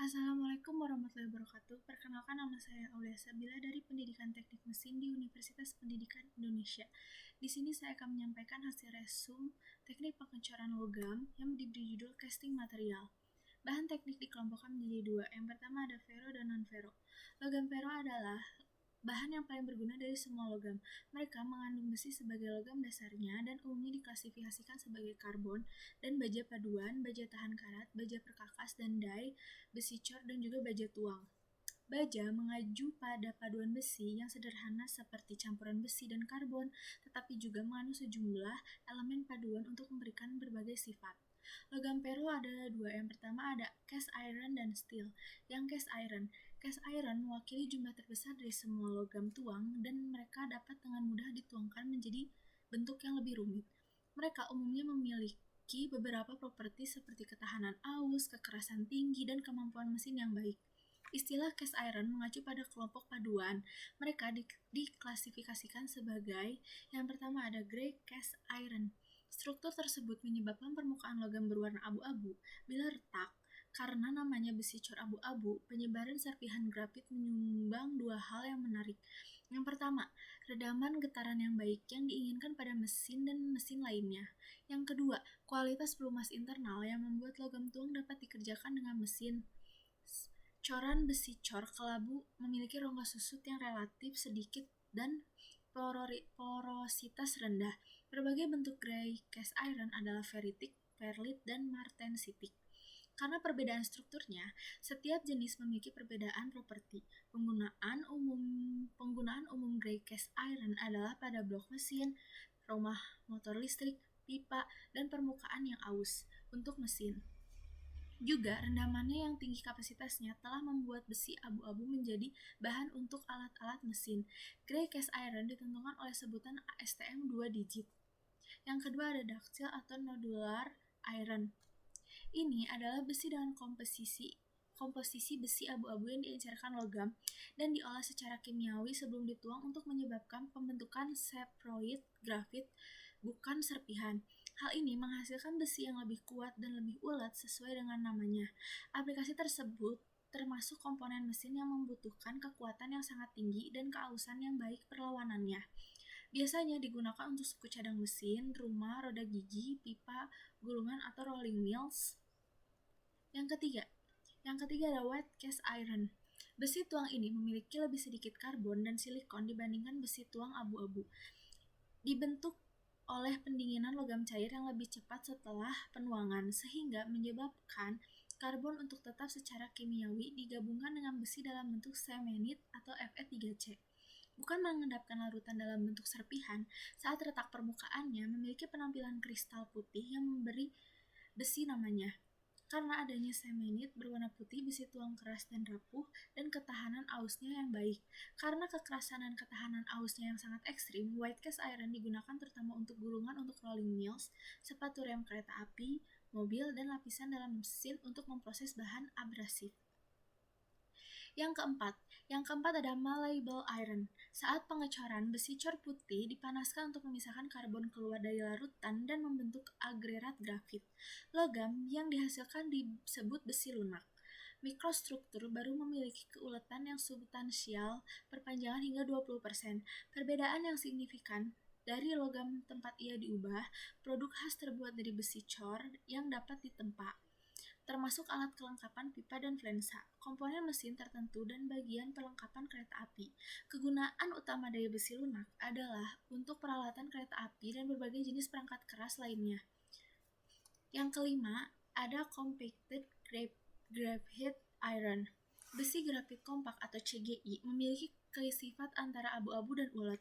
Assalamualaikum warahmatullahi wabarakatuh. Perkenalkan, nama saya Aulia Sabila dari Pendidikan Teknik Mesin di Universitas Pendidikan Indonesia. Di sini saya akan menyampaikan hasil resum teknik pengecoran logam yang diberi judul casting material. Bahan teknik dikelompokkan menjadi dua. Yang pertama ada ferro dan non-ferro. Logam ferro adalah bahan yang paling berguna dari semua logam. Mereka mengandung besi sebagai logam dasarnya dan umumnya diklasifikasikan sebagai karbon dan baja paduan, baja tahan karat, baja perkakas dan die, besi cor, dan juga baja tuang. Baja mengacu pada paduan besi yang sederhana seperti campuran besi dan karbon, tetapi juga mengandung sejumlah elemen paduan untuk memberikan berbagai sifat. Logam ferro ada dua. Yang pertama ada cast iron dan steel. Yang cast iron mewakili jumlah terbesar dari semua logam tuang dan mereka dapat dengan mudah dituangkan menjadi bentuk yang lebih rumit. Mereka umumnya memiliki beberapa properti seperti ketahanan aus, kekerasan tinggi, dan kemampuan mesin yang baik. Istilah cast iron mengacu pada kelompok paduan. Mereka diklasifikasikan sebagai yang pertama ada gray cast iron. Struktur tersebut menyebabkan permukaan logam berwarna abu-abu bila retak. Karena namanya besi cor abu-abu, penyebaran serpihan grafit menyumbang dua hal yang menarik. Yang pertama, redaman getaran yang baik yang diinginkan pada mesin dan mesin lainnya. Yang kedua, kualitas pelumas internal yang membuat logam tuang dapat dikerjakan dengan mesin. Coran besi cor kelabu memiliki rongga susut yang relatif sedikit dan porositas rendah. Berbagai bentuk gray cast iron adalah ferritic, perlit, dan martensitic. Karena perbedaan strukturnya, setiap jenis memiliki perbedaan properti. Penggunaan umum gray cast iron adalah pada blok mesin, rumah motor listrik, pipa, dan permukaan yang aus untuk mesin. Juga, rendamannya yang tinggi kapasitasnya telah membuat besi abu-abu menjadi bahan untuk alat-alat mesin. Gray cast iron ditentukan oleh sebutan ASTM 2 digit. Yang kedua ada ductile atau nodular iron. Ini adalah besi dengan komposisi besi abu-abu yang diencerkan logam dan diolah secara kimiawi sebelum dituang untuk menyebabkan pembentukan seproid grafit, bukan serpihan. Hal ini menghasilkan besi yang lebih kuat dan lebih ulet sesuai dengan namanya. Aplikasi tersebut termasuk komponen mesin yang membutuhkan kekuatan yang sangat tinggi dan keausan yang baik perlawanannya. Biasanya digunakan untuk suku cadang mesin, rumah, roda gigi, pipa, gulungan, atau rolling mills. Yang ketiga ada white cast iron. Besi tuang ini memiliki lebih sedikit karbon dan silikon dibandingkan besi tuang abu-abu. Dibentuk oleh pendinginan logam cair yang lebih cepat setelah penuangan, sehingga menyebabkan karbon untuk tetap secara kimiawi digabungkan dengan besi dalam bentuk semenit atau Fe3C. Bukan mengendapkan larutan dalam bentuk serpihan, saat retak permukaannya memiliki penampilan kristal putih yang memberi besi namanya. Karena adanya semenit berwarna putih, besi tuang keras dan rapuh, dan ketahanan ausnya yang baik. Karena kekerasan dan ketahanan ausnya yang sangat ekstrim, white cast iron digunakan terutama untuk gulungan untuk rolling mills, sepatu rem kereta api, mobil, dan lapisan dalam mesin untuk memproses bahan abrasif. Yang keempat ada malleable iron. Saat pengecoran, besi cor putih dipanaskan untuk memisahkan karbon keluar dari larutan dan membentuk agregat grafit. Logam yang dihasilkan disebut besi lunak. Mikrostruktur baru memiliki keuletan yang substansial, perpanjangan hingga 20%. Perbedaan yang signifikan dari logam tempat ia diubah, produk khas terbuat dari besi cor yang dapat ditempa, termasuk alat kelengkapan pipa dan flensa, komponen mesin tertentu, dan bagian perlengkapan kereta api. Kegunaan utama dari besi lunak adalah untuk peralatan kereta api dan berbagai jenis perangkat keras lainnya. Yang kelima, ada compacted graphite iron. Besi grafit kompak atau CGI memiliki sifat antara abu-abu dan ulet.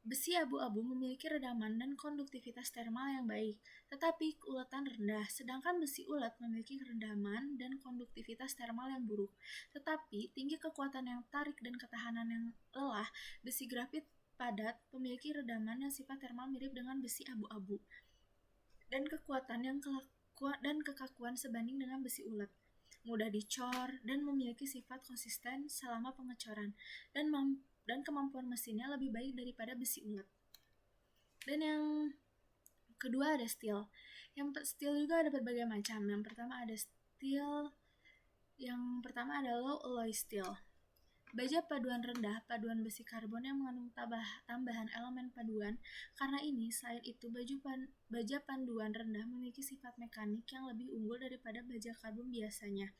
Besi abu-abu memiliki redaman dan konduktivitas termal yang baik, tetapi keuletan rendah, sedangkan besi ulet memiliki redaman dan konduktivitas termal yang buruk, tetapi tinggi kekuatan yang tarik dan ketahanan yang lelah. Besi grafit padat memiliki redaman dan sifat termal mirip dengan besi abu-abu, dan kekuatan dan kekakuan sebanding dengan besi ulet. Mudah dicor dan memiliki sifat konsisten selama pengecoran, dan kemampuan mesinnya lebih baik daripada besi ulet. Dan yang kedua ada steel. Steel juga ada berbagai macam. Yang pertama ada steel Yang pertama adalah low alloy steel. Baja paduan rendah, paduan besi karbon yang mengandung tambahan elemen paduan. Karena ini, selain itu, baja panduan rendah memiliki sifat mekanik yang lebih unggul daripada baja karbon biasanya.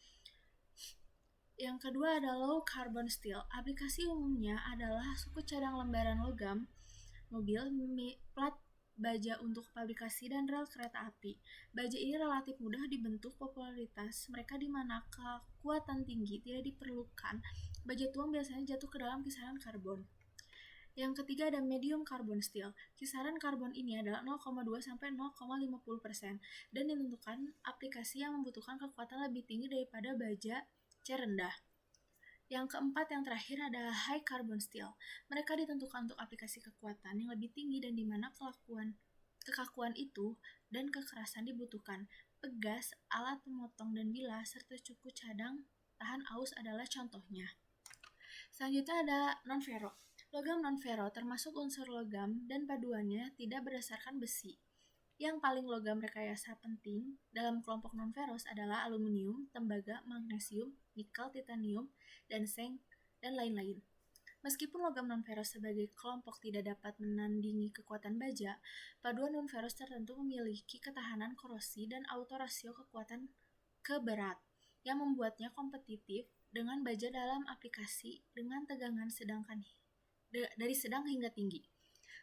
Yang kedua adalah low carbon steel. Aplikasi umumnya adalah suku cadang lembaran logam, mobil, plat baja untuk fabrikasi dan rel kereta api. Baja ini relatif mudah dibentuk. Popularitas mereka di mana kekuatan tinggi tidak diperlukan. Baja tuang biasanya jatuh ke dalam kisaran karbon. Yang ketiga ada medium carbon steel. Kisaran karbon ini adalah 0,2 sampai 0,50% dan ditentukan aplikasi yang membutuhkan kekuatan lebih tinggi daripada baja C rendah. Yang keempat, yang terakhir adalah high carbon steel. Mereka ditentukan untuk aplikasi kekuatan yang lebih tinggi dan di mana kekakuan itu dan kekerasan dibutuhkan. Pegas, alat pemotong dan bilah, serta cuku cadang tahan aus adalah contohnya. Selanjutnya ada non-ferro. Logam non-ferro termasuk unsur logam dan paduannya tidak berdasarkan besi. Yang paling logam rekayasa penting dalam kelompok non-ferrous adalah aluminium, tembaga, magnesium, nikel, titanium, dan seng, dan lain-lain. Meskipun logam non-ferrous sebagai kelompok tidak dapat menandingi kekuatan baja, paduan non-ferrous tertentu memiliki ketahanan korosi dan autorasio kekuatan keberat yang membuatnya kompetitif dengan baja dalam aplikasi dengan tegangan dari sedang hingga tinggi.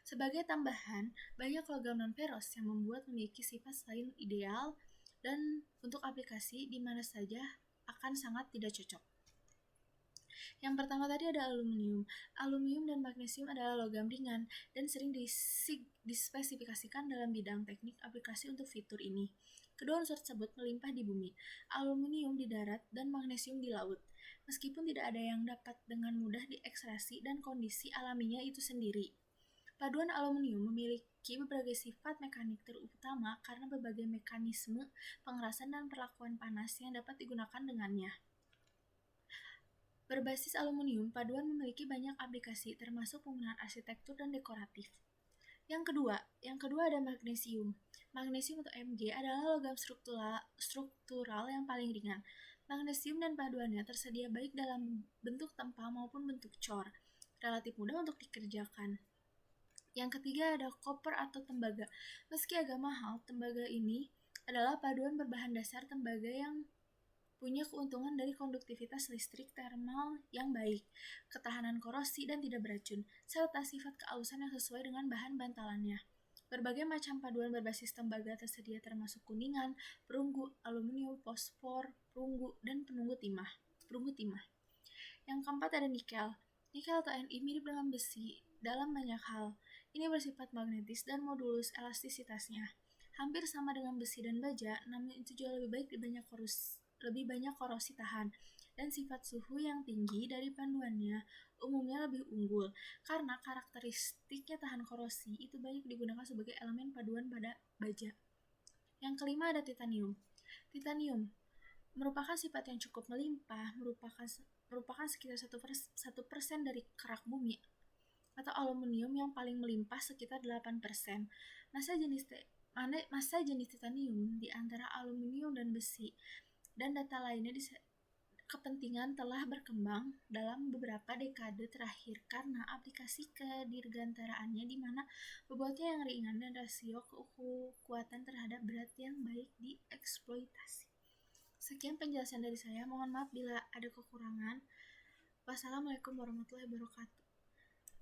Sebagai tambahan, banyak logam non-ferrous yang memiliki sifat selain ideal dan untuk aplikasi di mana saja akan sangat tidak cocok. Yang pertama tadi ada aluminium. Aluminium dan magnesium adalah logam ringan dan sering dispesifikasikan dalam bidang teknik aplikasi untuk fitur ini. Kedua unsur tersebut melimpah di bumi, aluminium di darat dan magnesium di laut. Meskipun tidak ada yang dapat dengan mudah diekstraksi dan kondisi alaminya itu sendiri. Paduan aluminium memiliki berbagai sifat mekanik terutama karena berbagai mekanisme pengerasan dan perlakuan panas yang dapat digunakan dengannya. Berbasis aluminium, paduan memiliki banyak aplikasi termasuk penggunaan arsitektur dan dekoratif. Yang kedua ada magnesium. Magnesium atau Mg adalah logam struktural yang paling ringan. Magnesium dan paduannya tersedia baik dalam bentuk tempa maupun bentuk cor. Relatif mudah untuk dikerjakan. Yang ketiga ada koper atau tembaga. Meski agak mahal, tembaga ini adalah paduan berbahan dasar tembaga yang punya keuntungan dari konduktivitas listrik termal yang baik, ketahanan korosi dan tidak beracun, serta sifat keausan yang sesuai dengan bahan bantalannya. Berbagai macam paduan berbasis tembaga tersedia termasuk kuningan, perunggu, aluminium, fosfor, perunggu, dan perunggu timah. Yang keempat ada nikel. Nikel atau Ni mirip dengan besi dalam banyak hal. Ini bersifat magnetis dan modulus elastisitasnya hampir sama dengan besi dan baja, namun itu jauh lebih banyak korosi tahan, dan sifat suhu yang tinggi dari panduannya umumnya lebih unggul, karena karakteristiknya tahan korosi itu banyak digunakan sebagai elemen paduan pada baja. Yang kelima ada titanium. Titanium merupakan sifat yang cukup melimpah, merupakan sekitar 1% dari kerak bumi, atau aluminium yang paling melimpah sekitar 8%. Massa jenis titanium di antara aluminium dan besi dan data lainnya kepentingan telah berkembang dalam beberapa dekade terakhir karena aplikasi kedirgantaraannya di mana bobotnya yang ringan dan rasio kekuatan terhadap berat yang baik dieksploitasi. Sekian penjelasan dari saya, mohon maaf bila ada kekurangan. Wassalamualaikum warahmatullahi wabarakatuh.